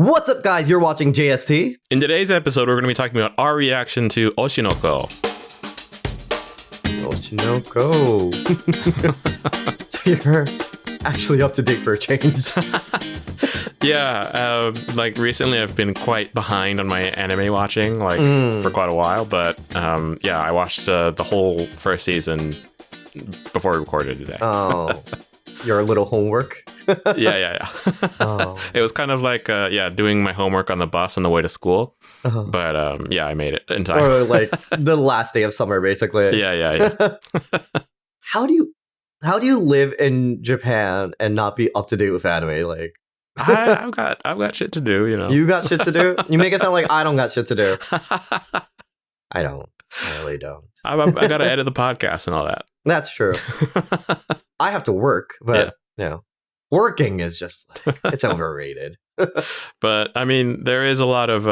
What's up, guys? You're watching JST. In today's episode, we're going to be talking about our reaction to Oshinoko. Oshinoko. So you're actually up to date for a change. Yeah, recently I've been quite behind on my anime watching, for quite a while. But I watched the whole first season before we recorded today. Oh, your little homework? Yeah. Oh. It was kind of like, doing my homework on the bus on the way to school. Uh-huh. But I made it in time. Or like the last day of summer, basically. Yeah. How do you live in Japan and not be up to date with anime? Like, I've got shit to do, you know. You got shit to do? You make it sound like I don't got shit to do. I don't. I really don't. I got to edit the podcast and all that. That's true. I have to work, but working is just it's overrated. But I mean, there is a lot of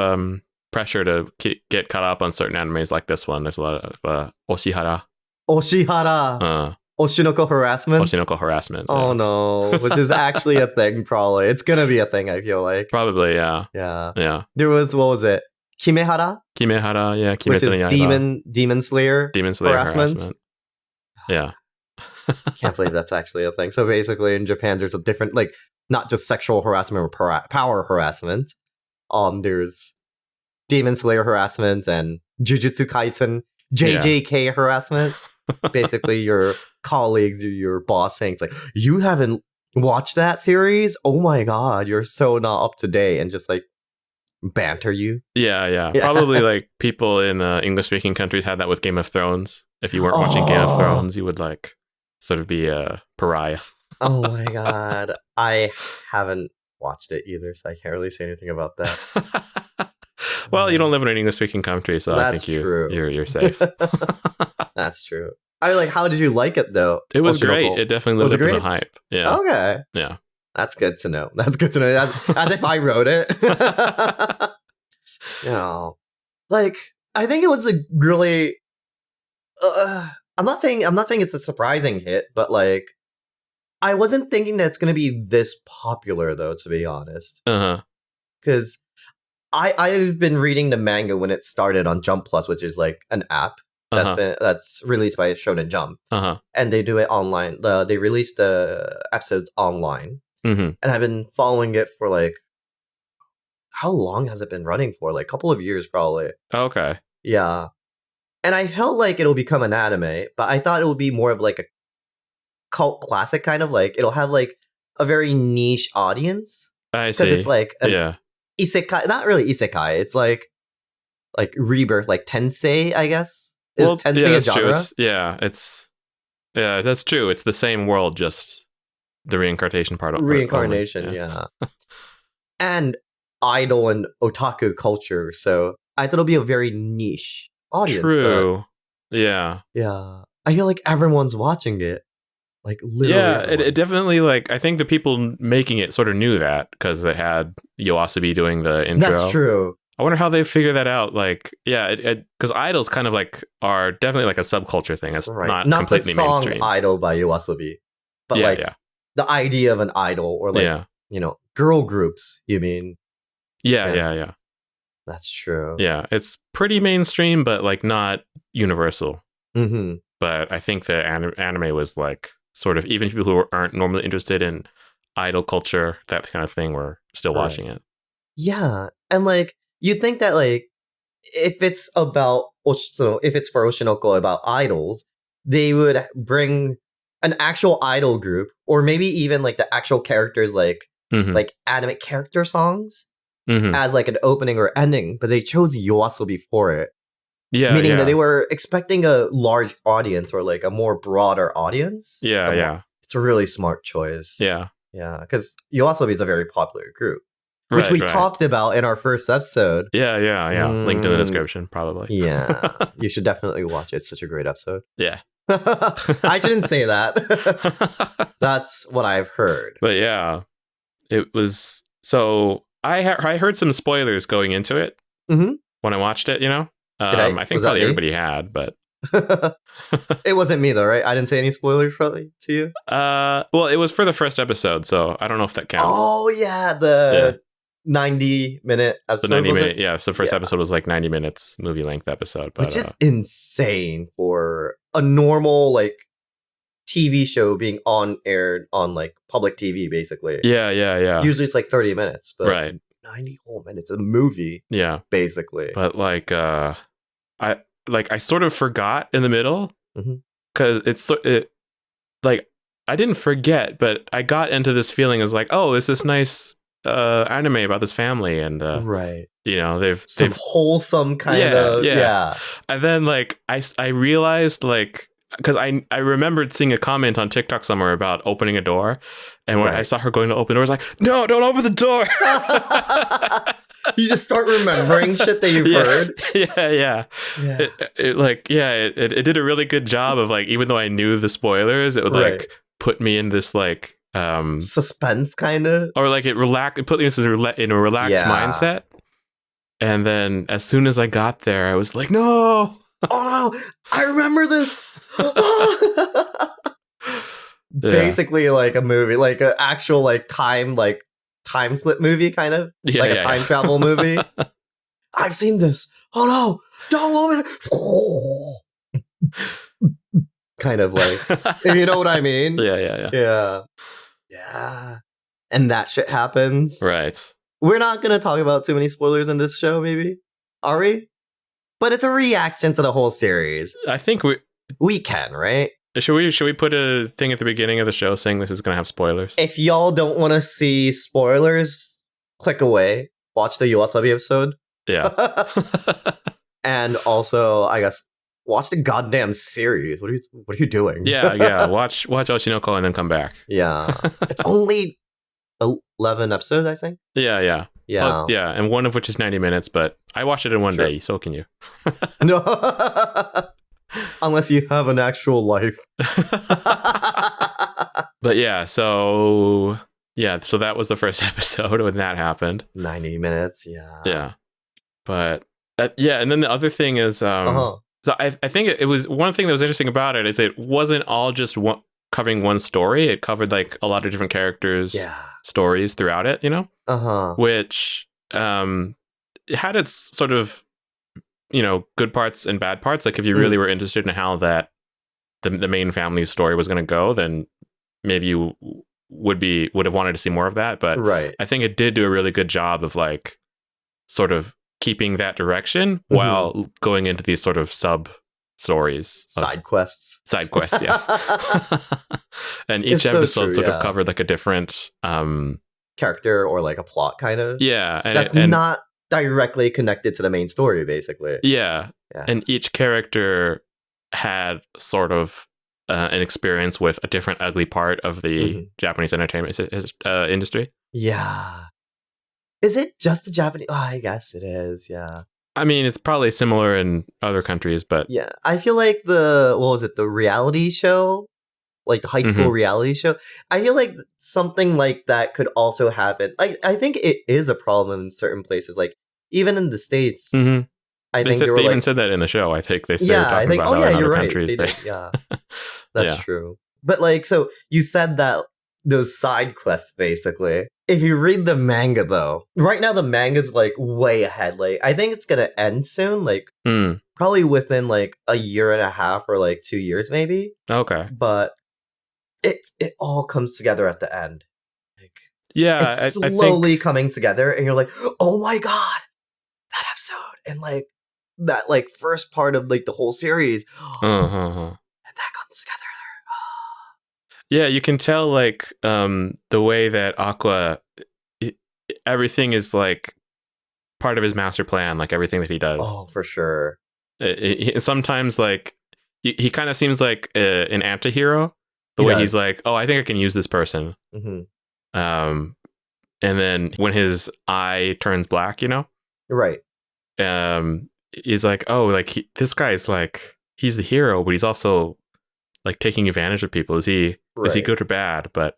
pressure to get caught up on certain animes like this one. There's a lot of Oshihara. Oshinoko harassment. Oshinoko harassment. Oh no, which is actually a thing. Probably it's gonna be a thing. I feel like probably yeah. There was, what was it? Kimehara, yeah. Which is demon slayer harassment. Yeah. Can't believe that's actually a thing. So basically, in Japan, there's a different, like, not just sexual harassment or power harassment. There's demon slayer harassment and Jujutsu Kaisen JJK harassment. Basically, your colleagues or your boss saying, it's like, you haven't watched that series? Oh my god, you're so not up to date, and just like banter you. Yeah. Probably like people in English speaking countries had that with Game of Thrones. If you weren't watching Game of Thrones, you would like sort of be a pariah. Oh my god. I haven't watched it either, so I can't really say anything about that. Well, you don't live in an English speaking country, so I think you're safe. That's true. How did you like it though? It was great. It definitely lived up to the hype. Yeah. Okay. Yeah. That's good to know. As if I wrote it. I think it was a really I'm not saying it's a surprising hit, but like I wasn't thinking that it's going to be this popular though, to be honest. Because I've been reading the manga when it started on Jump Plus, which is like an app that's released by Shonen Jump, and they do it online. They release the episodes online, and I've been following it for like, how long has it been running for? Like a couple of years, probably. Okay. Yeah. And I felt like it'll become an anime, but I thought it would be more of like a cult classic, kind of like it'll have like a very niche audience. I see. Because it's like isekai, not really isekai. It's like rebirth, like tensei, I guess. Is tensei a genre? That's true. It's the same world, just the reincarnation part of reincarnation. Yeah. And idol and otaku culture. So I thought it'll be a very niche audience. True. Yeah. I feel like everyone's watching it. Like literally. Yeah, it definitely, like, I think the people making it sort of knew that because they had Yoasobi doing the intro. That's true. I wonder how they figure that out. Like, yeah, because idols kind of like are definitely like a subculture thing. It's not completely the song mainstream. Idol by Yoasobi, but the idea of an idol or like girl groups. You mean? Yeah. That's true. Yeah, it's pretty mainstream, but like not universal. But I think the anime was like sort of, even people who aren't normally interested in idol culture, that kind of thing, were still watching it. Yeah, and like you'd think that like if it's for Oshinoko about idols, they would bring an actual idol group, or maybe even like the actual characters, like anime character songs. As like an opening or ending, but they chose Yoasobi for it. Yeah, meaning that they were expecting a large audience or like a more broader audience. It's a really smart choice. Yeah, because Yoasobi is a very popular group, which we talked about in our first episode. Yeah. Linked in the description, probably. Yeah, you should definitely watch it. It's such a great episode. Yeah. I shouldn't say that. That's what I've heard. But yeah, it was so. I heard some spoilers going into it when I watched it, I think probably everybody had, but... It wasn't me, though, right? I didn't say any spoilers probably to you? Well, it was for the first episode, so I don't know if that counts. Oh, yeah, 90-minute The episode. 90-minute, yeah. So first Yeah. episode was like 90 minutes, movie length episode, but Which is insane for a normal like TV show being on aired on like public TV, basically. yeah. Usually it's like 30 minutes, but Right. 90 whole minutes, a movie, Yeah. basically. But like, I sort of forgot in the middle because like I didn't forget, but I got into this feeling as like, oh, it's this nice anime about this family, and Right. you know, they've wholesome kind of yeah. And then like I realized like, because I remembered seeing a comment on TikTok somewhere about opening a door, and when I saw her going to open the door, I was like, no, don't open the door. You just start remembering shit that you've heard. Yeah. It did a really good job of like, even though I knew the spoilers, it would like put me in this like suspense kind of, or like it put me in a relaxed mindset. And then as soon as I got there, I was like, no. Oh no, I remember this. Basically like a movie, like an actual like time slip movie kind of, like a time travel movie. I've seen this. Oh no, don't open it. Kind of like, if you know what I mean. Yeah. And that shit happens. Right. We're not gonna talk about too many spoilers in this show, maybe, are we? But it's a reaction to the whole series. I think we can, right? Should we put a thing at the beginning of the show saying this is going to have spoilers? If y'all don't want to see spoilers, click away. Watch the Yoasabi episode. Yeah. And also, I guess, watch the goddamn series. What are you doing? Yeah. Watch Oshinoko and then come back. Yeah. It's only 11 episodes, I think. Yeah. Yeah. Yeah, and one of which is 90 minutes, but I watched it in one day, so can you. No. Unless you have an actual life. But yeah, so that was the first episode when that happened. 90 minutes, yeah. Yeah. But and then the other thing is so I think it was one thing that was interesting about it is it wasn't all just covering one story. It covered like a lot of different characters' stories throughout it, you know? Which it had its sort of, you know, good parts and bad parts. Like if you really were interested in how that the main family's story was going to go, then maybe you would have wanted to see more of that. But I think it did do a really good job of like sort of keeping that direction while going into these sort of sub stories, side quests, yeah. And each episode sort of covered like a different character or like a plot kind of, and that's not directly connected to the main story, basically. And each character had sort of an experience with a different ugly part of the Japanese entertainment industry. Is it just the Japanese? Oh, I guess it is. Yeah. I mean, it's probably similar in other countries, but I feel like the reality show, like the high school reality show. I feel like something like that could also happen. I think it is a problem in certain places, like even in the States. I think they even said that in the show. I think they were talking about how in other countries. That's true. But like, so you said that those side quests, basically. If you read the manga, though, right now the manga's like way ahead. Like, I think it's gonna end soon. Like, probably within like a year and a half or like 2 years, maybe. Okay. But it all comes together at the end. Like, it's I slowly coming together, and you're like, oh my god, that episode, and like that like first part of like the whole series, and that comes together. Yeah, you can tell like the way that Aqua, everything is like part of his master plan, like everything that he does. Oh, for sure. Sometimes like he kind of seems like an anti-hero. The way he's like, oh, I think I can use this person. And then when his eye turns black, you know, he's like, oh, like this guy's like, he's the hero, but he's also like taking advantage of people. Is he good or bad? But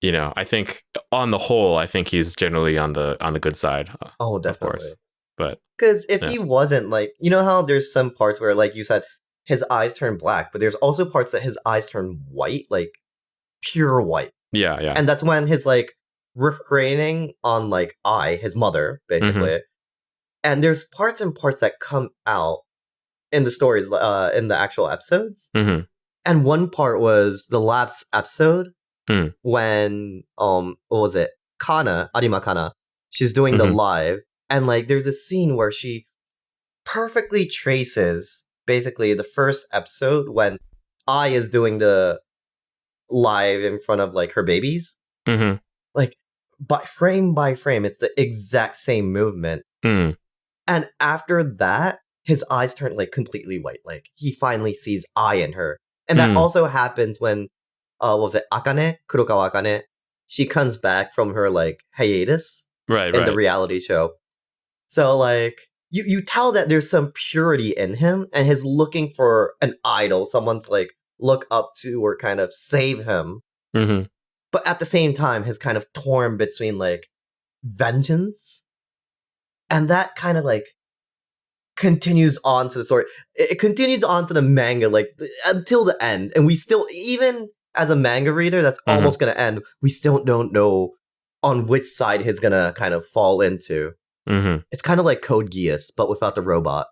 you know, I think on the whole, I think he's generally on the good side. Oh, definitely. Of course. But because if he wasn't, like, you know how there's some parts where, like you said, his eyes turn black, but there's also parts that his eyes turn white, like pure white. Yeah. And that's when his like refraining on like his mother, basically. Mm-hmm. And there's parts and parts that come out in the stories, in the actual episodes. Mm-hmm. And one part was the last episode Mm. when what was it? Arima Kana, she's doing the Mm-hmm. live, and like there's a scene where she perfectly traces basically the first episode when Ai is doing the live in front of like her babies. Mm-hmm. Like by frame, it's the exact same movement. Mm. And after that, his eyes turn like completely white. Like he finally sees Ai in her. And that also happens when what was it, Akane? Kurokawa Akane. She comes back from her like hiatus Right, in right. the reality show. So like you tell that there's some purity in him and he's looking for an idol, someone to like look up to or kind of save him. Mm-hmm. But at the same time, he's kind of torn between like vengeance, and that kind of like continues on to the story. It continues on to the manga like until the end, and we still, even as a manga reader that's almost gonna end, we still don't know on which side he's gonna kind of fall into. Mm-hmm. It's kind of like Code Geass, but without the robot.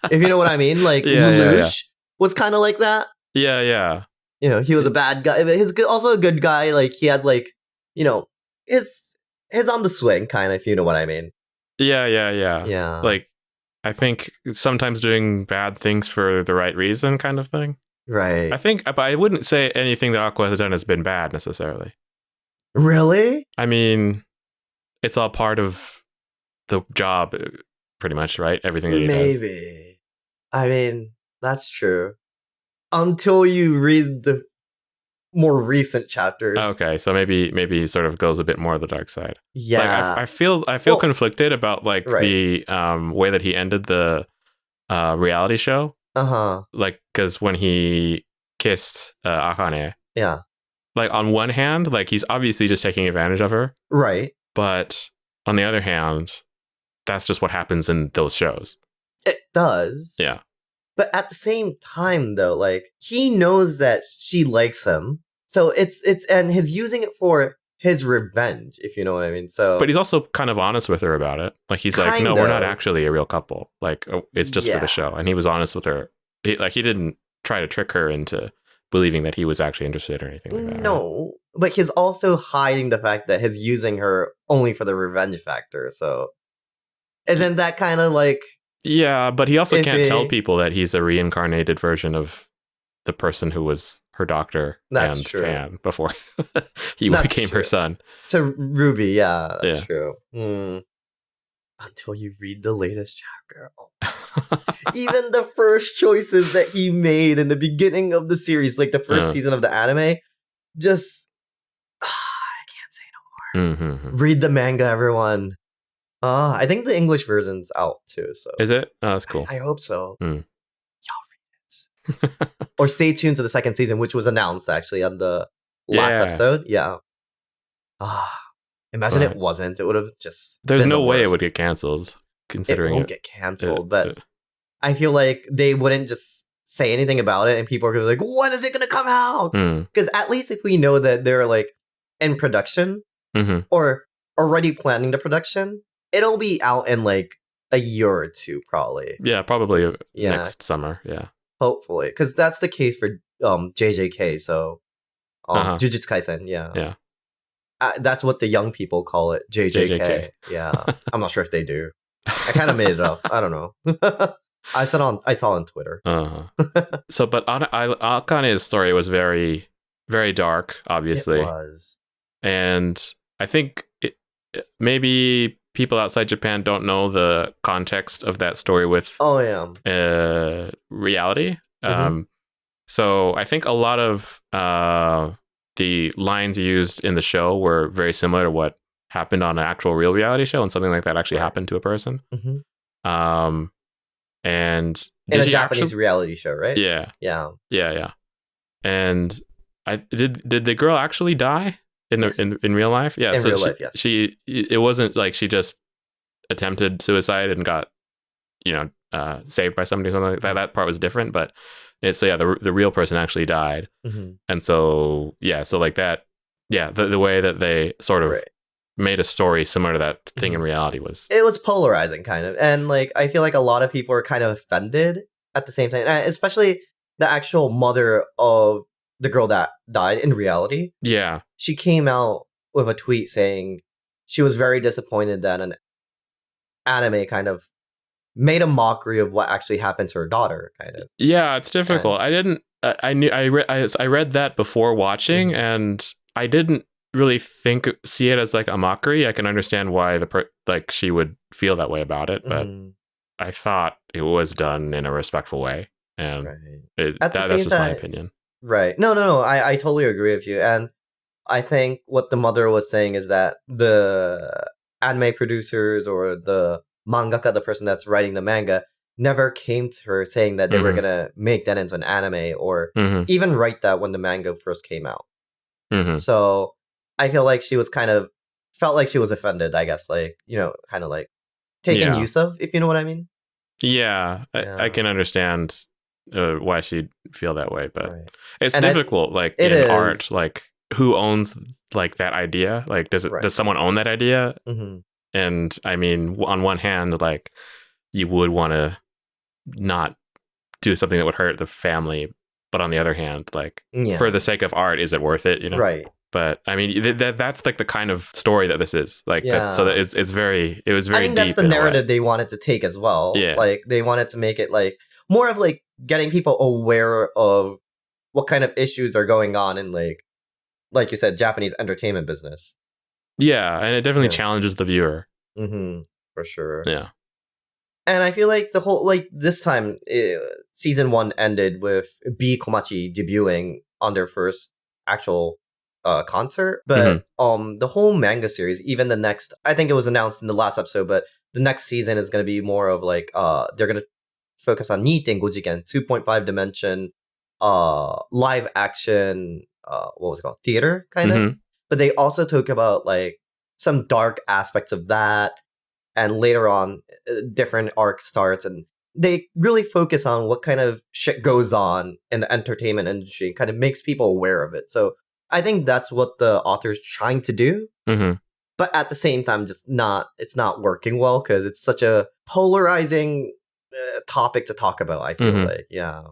If you know what I mean, like Yeah, Lelouch was kind of like that. Yeah, yeah. You know, he was a bad guy, but he's also a good guy. Like he has like, you know, his on the swing kind of, if you know what I mean. Yeah. Yeah. Like, I think sometimes doing bad things for the right reason kind of thing. Right. I think, but I wouldn't say anything that Aqua has done has been bad necessarily. Really? I mean, it's all part of the job, pretty much, right? Everything that he does. Maybe. I mean, that's true. Until you read the more recent chapters. Okay, so maybe he sort of goes a bit more of the dark side. Yeah. Like I feel Well, conflicted about like right. the way that he ended the reality show. Uh-huh. Like, because when he kissed Akane, Yeah. like on one hand, like he's obviously just taking advantage of her, Right. but on the other hand, that's just what happens in those shows. It does. Yeah. But at the same time, though, like he knows that she likes him, so it's and he's using it for his revenge, if you know what I mean. So, but he's also kind of honest with her about it. Like he's like, no, we're not actually a real couple. Like it's just for the show, and he was honest with her. He didn't try to trick her into believing that he was actually interested or anything like that. No, right? But he's also hiding the fact that he's using her only for the revenge factor. So, isn't that kind of like? Yeah, but he also can't tell people that he's a reincarnated version of the person who was her doctor and fan before he became her son. To Ruby, yeah, that's true. Until you read the latest chapter. Oh. Even the first choices that he made in the beginning of the series, like the first season of the anime, just... I can't say no more. Mm-hmm. Read the manga, everyone. I think the English version's out too. So is it? Oh, that's cool. I hope so. Y'all read it. Or stay tuned to the second season, which was announced actually on the last episode. Yeah. Imagine it wasn't. It would have just. There's no way it would get canceled. Considering it won't get canceled, but I feel like they wouldn't just say anything about it, and people are gonna be like, "When is it gonna come out?" Because at least if we know that they're like in production or already planning the production, it'll be out in like a year or two, probably. Yeah, probably next summer. Yeah, hopefully, because that's the case for JJK. So, Jujutsu Kaisen. Yeah. That's what the young people call it, JJK. Yeah, I'm not sure if they do. I kind of made it up. I don't know. I saw on Twitter. So, but Akane's story was very, very dark. Obviously, it was, and I think maybe people outside Japan don't know the context of that story with reality. So I think a lot of the lines used in the show were very similar to what happened on an actual real reality show, and something like that actually happened to a person. And in a Japanese reality show, right? Yeah. And did the girl actually die in real life? Yeah, in real life, yes. It wasn't like she just attempted suicide and got saved by somebody or something like that. That part was different, but the real person actually died. And so like that Yeah, the way that they sort of Right. made a story similar to that thing in Mhm. reality was. It was polarizing, kind of. And, like, I feel like a lot of people are kind of offended at the same time, especially the actual mother of the girl that died in reality. Yeah. She came out with a tweet saying she was very disappointed that an anime kind of made a mockery of what actually happened to her daughter, kind of. Yeah, it's difficult. And I didn't. I read that before watching, Mhm. and I didn't really see it as like a mockery. I can understand why like she would feel that way about it, but Mhm. I thought it was done in a respectful way, and Right. At the that's same just my time, opinion. right? No. I totally agree with you, and I think what the mother was saying is that the anime producers or the mangaka, the person that's writing the manga, never came to her saying that they were Hmm. gonna make that into an anime or Hmm. even write that when the manga first came out. Hmm. So I feel like she was kind of felt like she was offended, I guess, like, kind of like taken Yeah, use of, if you know what I mean. yeah. I Yeah, can understand why she'd feel that way, but right. it's And difficult. Like it in art, is like who owns like that idea? Like right. does someone own that idea? Hmm. And I mean, on one hand, like you would want to not do something that would hurt the family, but on the other hand, like for Yeah, the sake of art, is it worth it? You know. right. But I mean, that's like the kind of story that this is. Like that. So that Yeah. it was I very think that's deep the in a way. narrative they wanted to take as well. Yeah. Like they wanted to make it like more of like getting people aware of what kind of issues are going on in like you said, Japanese entertainment business. Yeah, and it definitely Yeah. challenges the viewer. For sure. Yeah. And I feel like the whole like this time season 1 ended with B Komachi debuting on their first actual concert, but Hmm. the whole manga series, even the next, I think it was announced in the last episode, but the next season is going to be more of like they're going to focus on 2.5 jigen, 2.5 dimension live action what was it called? Theater kind of. Hmm. But they also talk about like some dark aspects of that, and later on different arc starts, and they really focus on what kind of shit goes on in the entertainment industry and kind of makes people aware of it. So I think that's what the author's trying to do, Hmm. but at the same time just not it's not working well because it's such a polarizing topic to talk about, I feel Hmm. like. Yeah.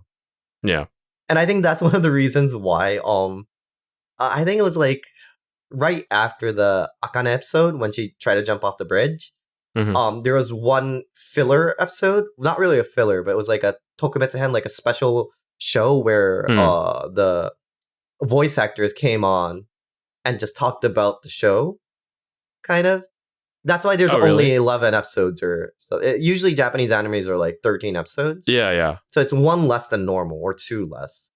Yeah. And I think that's one of the reasons why I think it was like right after the Akane episode when she tried to jump off the bridge. Hmm. There was one filler episode, not really a filler, but it was like a Tokubetsu like a special show where Hmm. the voice actors came on and just talked about the show, kind of. That's why there's Oh, only really? 11 episodes or so. Usually Japanese animes are like 13 episodes. Yeah. Yeah. So it's one less than normal or two less.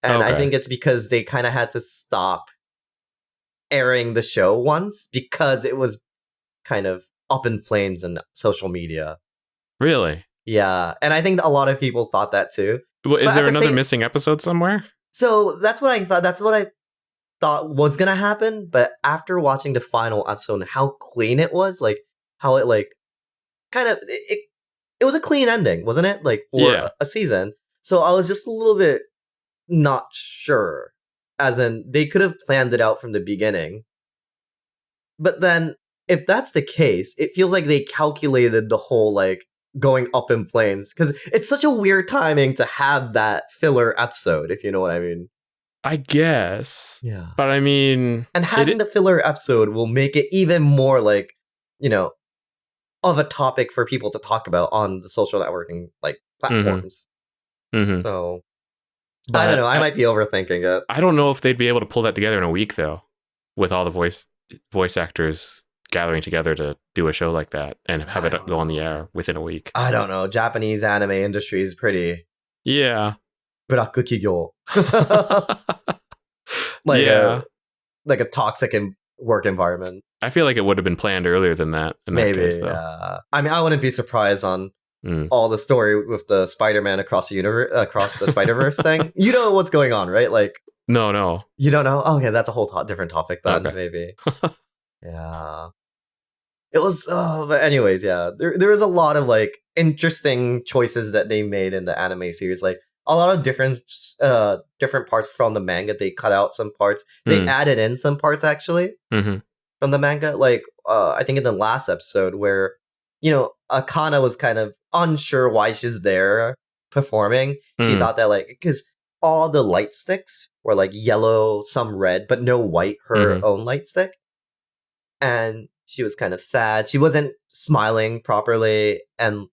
And I Okay. think it's because they kind of had to stop airing the show once because it was kind of up in flames in social media. Really? Yeah, and I think a lot of people thought that too. Well, is But at there the another same, missing episode somewhere? so that's what I thought. That's what I thought was gonna happen. But after watching the final episode and how clean it was, like how it like kind of it was a clean ending, wasn't it? Like for Yeah. a season. So I was just a little bit not sure. As in, they could have planned it out from the beginning. But then, if that's the case, it feels like they calculated the whole like going up in flames because it's such a weird timing to have that filler episode, if you know what I mean. I guess. Yeah. But I mean, And having the filler episode will make it even more like, you know, of a topic for people to talk about on the social networking like hmm. platforms. Hmm. So I don't know. But I might be overthinking it. I don't know if they'd be able to pull that together in a week though, with all the voice actors gathering together to do a show like that and have I it don't go on the know. air within a week. I don't know. Japanese anime industry is pretty Yeah. ブラック企業. like a Yeah. like a toxic work environment. I feel like it would have been planned earlier than that in that case Maybe. though. I mean, I wouldn't be surprised on Mm. all the story with the Spider-Man across the universe, across the Spider-Verse thing. You know what's going on, right? Like, No, no. you don't know? Okay, that's a whole different topic then. Okay. Maybe. Yeah. It was. But anyways, yeah. There was a lot of like interesting choices that they made in the anime series. Like a lot of different parts from the manga. They cut out some parts. They added in some parts actually from the manga. Like I think in the last episode where Akana was kind of unsure why she's there performing. She thought that like because all the light sticks were like yellow, some red, but no white. Her own light stick, and she was kind of sad. She wasn't smiling properly, and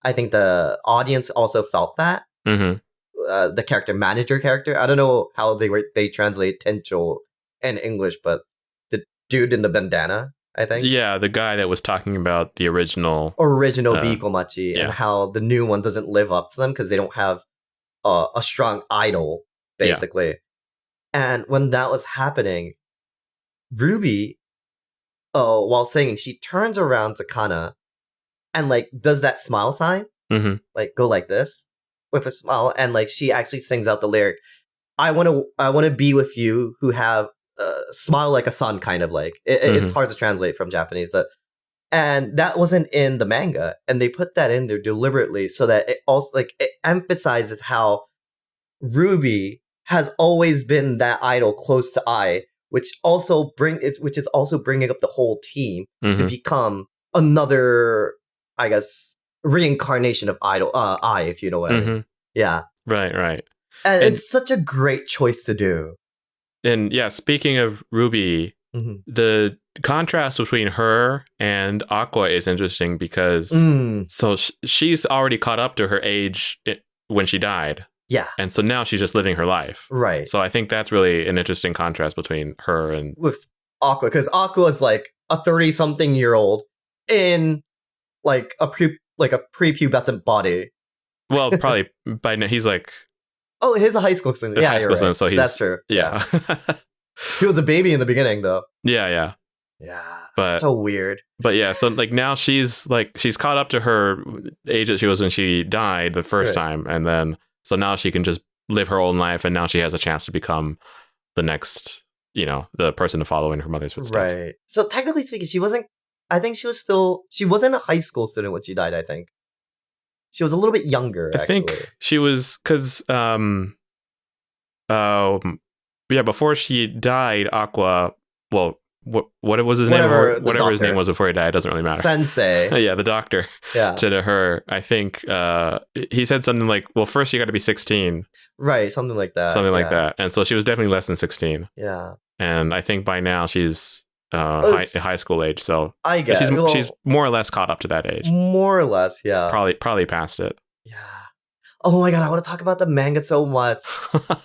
I think the audience also felt that. The manager character. I don't know how they translate Tencho in English, but the dude in the bandana, I think. Yeah, the guy that was talking about the original Bikomachi and how the new one doesn't live up to them because they don't have a strong idol, basically. Yeah. And when that was happening, Ruby, while singing, she turns around to Kana and like does that smile sign, like go like this with a smile, and like she actually sings out the lyric, "I want to be with you who have smile like a sun," kind of like it's hard to translate from Japanese, but and that wasn't in the manga, and they put that in there deliberately so that it also like it emphasizes how Ruby has always been that idol close to Ai, which is also bringing up the whole team to become another, I guess, reincarnation of idol Ai, if you know what I mean. Yeah. Right. And it's such a great choice to do. And yeah, speaking of Ruby, the contrast between her and Aqua is interesting because so she's already caught up to her age when she died. Yeah. And so now she's just living her life. Right. So I think that's really an interesting contrast between her and with Aqua, because Aqua is like a 30-something-year-old in like a prepubescent body. Well, probably by now he's like, oh, he's a high school student. Yeah, you're right. So that's true. Yeah. He was a baby in the beginning, though. Yeah. But so weird. But yeah, so like now she's caught up to her age that she was when she died the first time, and then so now she can just live her own life, and now she has a chance to become the next, the person to follow in her mother's footsteps. Right. So technically speaking, she wasn't a high school student when she died, I think. She was a little bit younger, I think she was, because before she died, Aqua, well, what was his name? Whatever his name was before he died, it doesn't really matter. Sensei. Yeah, the doctor. Yeah. To her, I think he said something like, well, first you got to be 16. Right, something like that. Like that. And so she was definitely less than 16. Yeah. And I think by now she's high school age, so I guess she's more or less caught up to that age. More or less, yeah. Probably past it. Yeah. Oh my god, I want to talk about the manga so much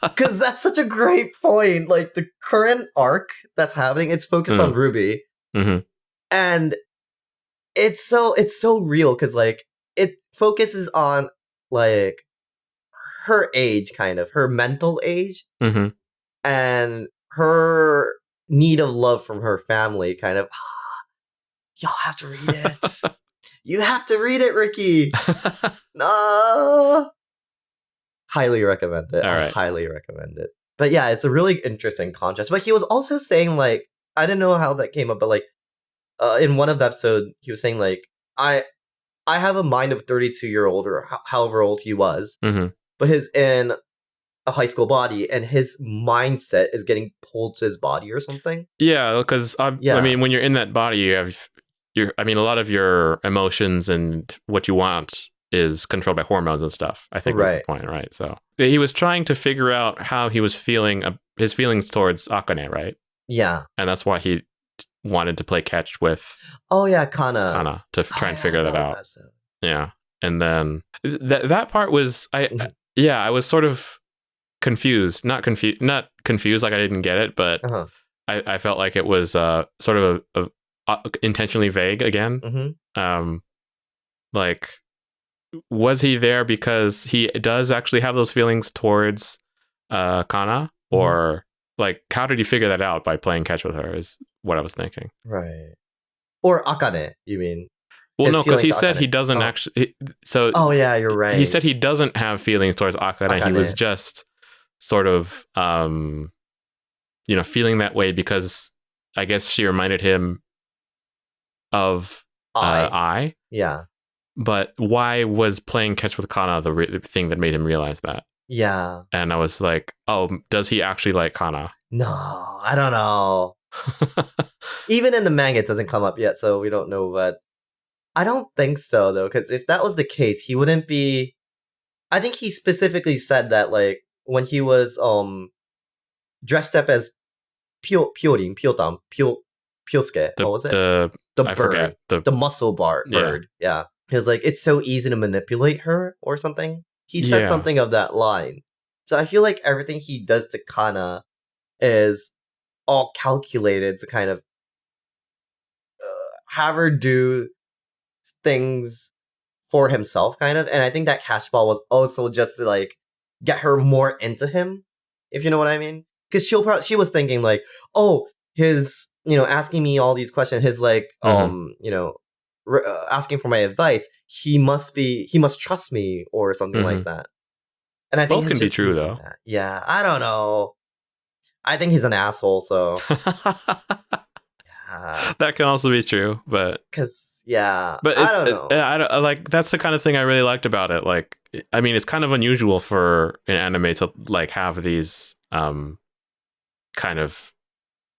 because that's such a great point. Like the current arc that's happening, it's focused on Ruby, and it's so real because like it focuses on like her age, kind of her mental age, and her need of love from her family, kind of. Y'all have to read it. You have to read it, Ricky. No. Highly recommend it. All right. Highly recommend it. But yeah, it's a really interesting contrast. But he was also saying like, I didn't know how that came up, but like in one of the episodes, he was saying like, I have a mind of 32-year-old or however old he was, but his in a high school body, and his mindset is getting pulled to his body or something. Yeah, because I mean, when you're in that body, you have a lot of your emotions and what you want is controlled by hormones and stuff. I think that's the point, right? So he was trying to figure out how he was feeling, his feelings towards Akane, right? Yeah. And that's why he wanted to play catch with Kana to try and figure that out. Yeah. And then that part was, I was sort of confused. Not confused like I didn't get it, but I felt like it was sort of a intentionally vague again. Like, was he there because he does actually have those feelings towards Kana, or like how did he figure that out by playing catch with her is what I was thinking. Right. Or Akane, you mean? Well, no, because he said he doesn't actually. So. Oh yeah, you're right. He said he doesn't have feelings towards Akane. He was just sort of, feeling that way because I guess she reminded him of I. Yeah. But why was playing catch with Kana the thing that made him realize that? Yeah. And I was like, oh, does he actually like Kana? No, I don't know. Even in the manga, it doesn't come up yet, so we don't know. But I don't think so, though, because if that was the case, he wouldn't be. I think he specifically said that, like, when he was dressed up as Pyosuke. the What was it? the The I bird, forget the the muscle yeah bird. Yeah, he was like, it's so easy to manipulate her or something. He said yeah something of that line. So I feel like everything he does to Kana is all calculated to kind of have her do things for himself, kind of. And I think that cash ball was also just to like get her more into him, if you know what I mean. Because she was thinking like, oh, his asking me all these questions, his like asking for my advice. He must trust me or something like that. And I think both it's can be just true using though. that. Yeah, I don't know. I think he's an asshole. So That can also be true, but I don't it, know. I like that's the kind of thing I really liked about it. Like, I mean, it's kind of unusual for an anime to like have these kind of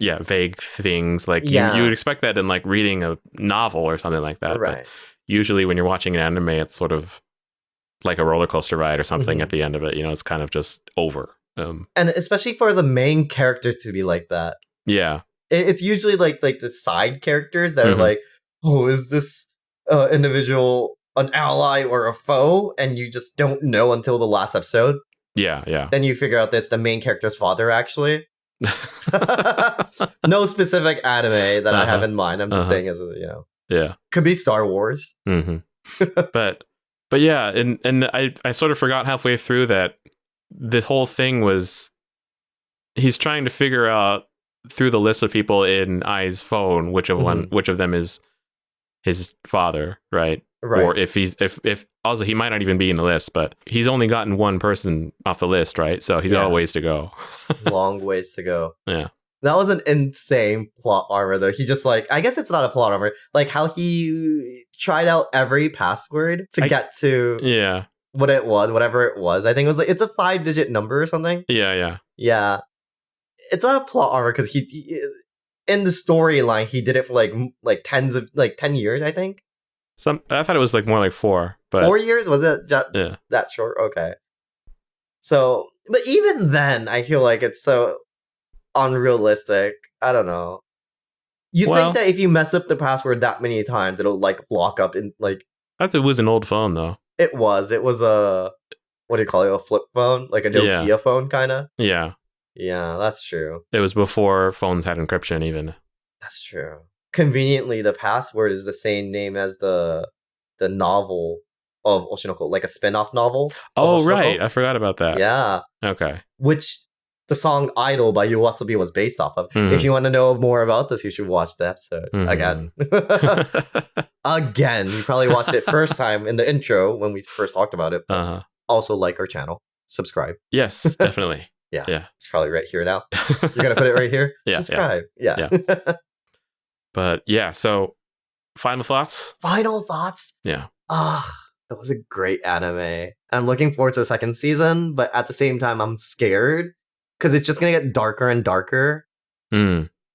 vague things. Like you would Yeah, expect that in like reading a novel or something like that, but right. usually when you're watching an anime, it's sort of like a roller coaster ride or something at Mhm. the end of it. It's kind of just over. And especially for the main character to be like that. Yeah. It's usually like the side characters that are hmm like, oh, is this individual an ally or a foe? And you just don't know until the last episode. Yeah. Yeah. Then you figure out that's the main character's father, actually. No specific anime that I have uh-huh. in mind. I'm just Uh-huh. saying as Yeah. could be Star Wars. hmm But yeah, and I sort of forgot halfway through that the whole thing was he's trying to figure out through the list of people in Ai's phone which of them is his father, right? Right. Or if also he might not even be in the list, but he's only gotten one person off the list, right? So he's got a Yeah. ways to go. Long ways to go. Yeah. That was an insane plot armor, though. He just like, I guess it's not a plot armor. Like how he tried out every password to get to Yeah. whatever it was. I think it was like it's a 5-digit number or something. Yeah. Yeah, it's not a plot armor because he in the storyline he did it for like 10 years. I think I thought it was like more like 4, but 4 years was it yeah. that short? Okay, so but even then, I feel like it's so unrealistic. I don't know. You think Well, that if you mess up the password that many times, it'll like lock up in like I thought it was an old phone though. it was. It was a what do you call it? A flip phone, like a Yeah. Nokia phone, kind of. Yeah. Yeah, that's true. It was before phones had encryption even. That's true. Conveniently, the password is the same name as the novel of Oshinoko, like a spin-off novel of Oh, Oshinoko. right. I forgot about that. Yeah, Okay. which the song "Idol" by Yoasobi was based off of. If you want to know more about this, you should watch the episode again. Again, you probably watched it first time in the intro when we first talked about it. But also like our channel, subscribe. Yes, definitely. Yeah, Yeah. it's probably right here now. You're gonna put it right here. Yeah, Subscribe. Yeah. But yeah, so final thoughts? Final thoughts. Yeah. That was a great anime. I'm looking forward to the second season, but at the same time, I'm scared because it's just gonna get darker and darker.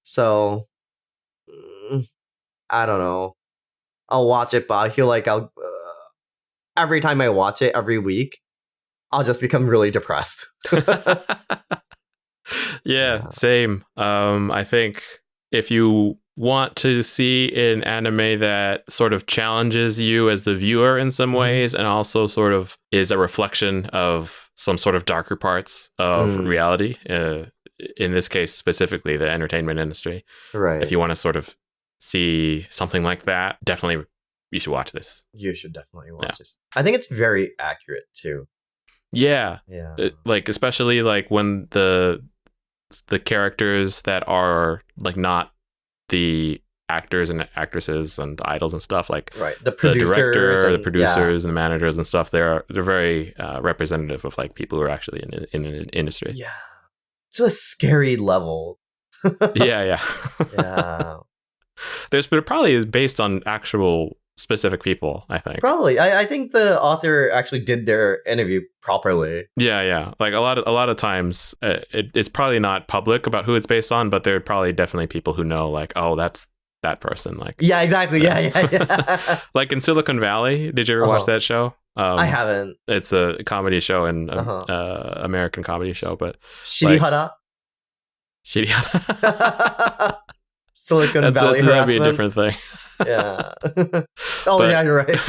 So I don't know. I'll watch it, but I feel like I'll every time I watch it every week, I'll just become really depressed. Yeah, same. I think if you want to see an anime that sort of challenges you as the viewer in some ways and also sort of is a reflection of some sort of darker parts of reality, in this case specifically the entertainment industry. Right. If you want to sort of see something like that, definitely you should watch this. You should definitely watch this. I think it's very accurate too. Yeah. Yeah. Like especially like when the characters that are like not the actors and actresses and idols and stuff, like right, the director, the producers, and the managers and stuff, they're very representative of like people who are actually in an industry. Yeah, to a scary level. Yeah. Yeah. But it probably is based on actual specific people, I think. Probably. I think the author actually did their interview properly. Yeah. Like a lot of times, it's probably not public about who it's based on, but there are probably definitely people who know, like, oh, that's that person. Like, yeah, exactly. Yeah. Like in Silicon Valley, did you ever watch that show? I haven't. It's a comedy show and American comedy show, but Shirihara. Shitty. Silicon Valley harassment. That'd be a different thing. Yeah. Yeah, you're right.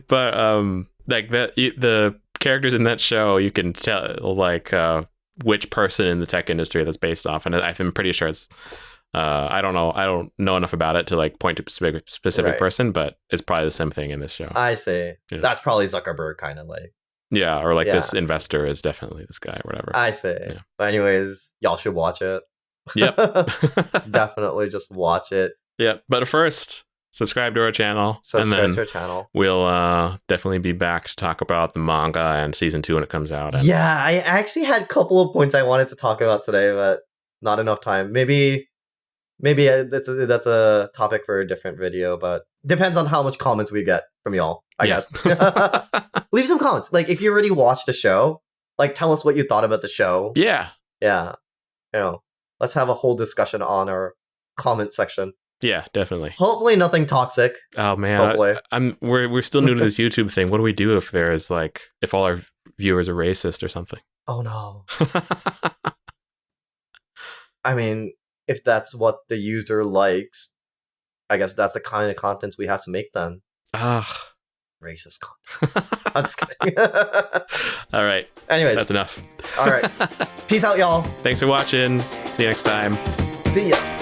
But like the characters in that show, you can tell like which person in the tech industry that's based off, and I'm pretty sure it's. I don't know enough about it to like point to a specific person, but it's probably the same thing in this show. I see. Yeah. That's probably Zuckerberg, kind of like. Yeah, or like this investor is definitely this guy, or whatever. I see. Yeah. But anyways, y'all should watch it. Yep. Definitely just watch it. Yep. But first, subscribe to our channel. Subscribe to our channel. We'll definitely be back to talk about the manga and season 2 when it comes out. Yeah, I actually had a couple of points I wanted to talk about today, but not enough time. Maybe that's a topic for a different video, but depends on how much comments we get from y'all, I guess. Leave some comments. Like, if you already watched the show, like, tell us what you thought about the show. Yeah. You know, let's have a whole discussion on our comment section. Yeah, definitely. Hopefully nothing toxic. Oh man, hopefully. We're still new to this YouTube thing. What do we do if if all our viewers are racist or something? Oh no. I mean, if that's what the user likes, I guess that's the kind of contents we have to make then. Racist content. I'm just kidding. All right. Anyways. That's enough. All right. Peace out, y'all. Thanks for watching. See you next time. See ya.